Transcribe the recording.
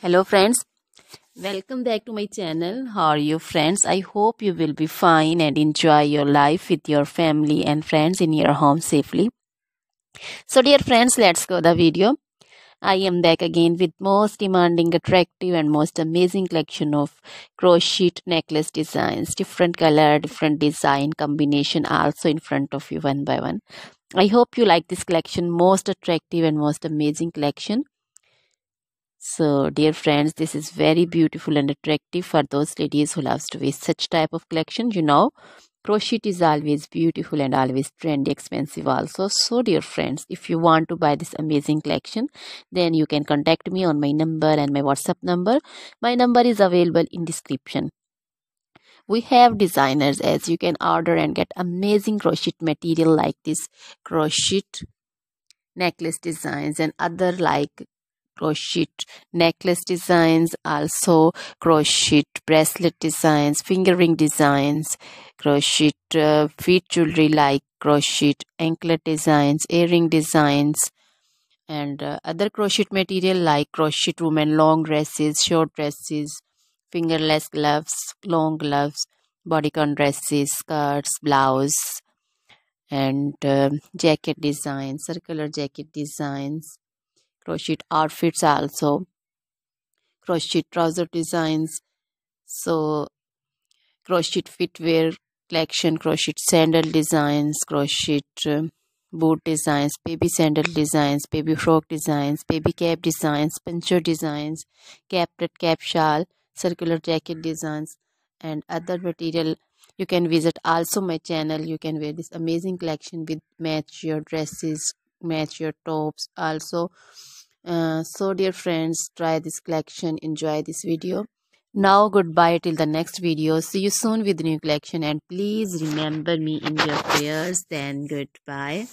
Hello friends, welcome back to my channel. How are you friends? I hope you will be fine and enjoy your life with your family and friends in your home safely. So dear friends, let's go the video. I am back again with most demanding, attractive and most amazing collection of crochet necklace designs. Different color, different design combination also in front of you one by one. I hope you like this collection, most attractive and most amazing collection. So, dear friends, this is very beautiful and attractive for those ladies who loves to wear such type of collection. Crochet is always beautiful and always trendy, expensive also. So, dear friends, if you want to buy this amazing collection, then you can contact me on my number and my WhatsApp number. My number is available in description. We have designers as you can order and get amazing crochet material like this crochet necklace designs and other like crochet necklace designs, also crochet bracelet designs, finger ring designs, crochet feet jewelry like crochet anklet designs, earring designs, and other crochet material like crochet women long dresses, short dresses, fingerless gloves, long gloves, bodycon dresses, skirts, blouse, and jacket designs, circular jacket designs, crochet outfits also, crochet trouser designs, so crochet footwear collection, crochet sandal designs, crochet boot designs, baby sandal designs, baby frock designs, baby cap designs, pincher designs, caplet cap shawl, circular jacket designs, and other material. You can visit also my channel. You can wear this amazing collection with match your dresses, match your tops also. So dear friends, try this collection, enjoy this video. Now goodbye till the next video. See you soon with new collection, and please remember me in your prayers. Then goodbye.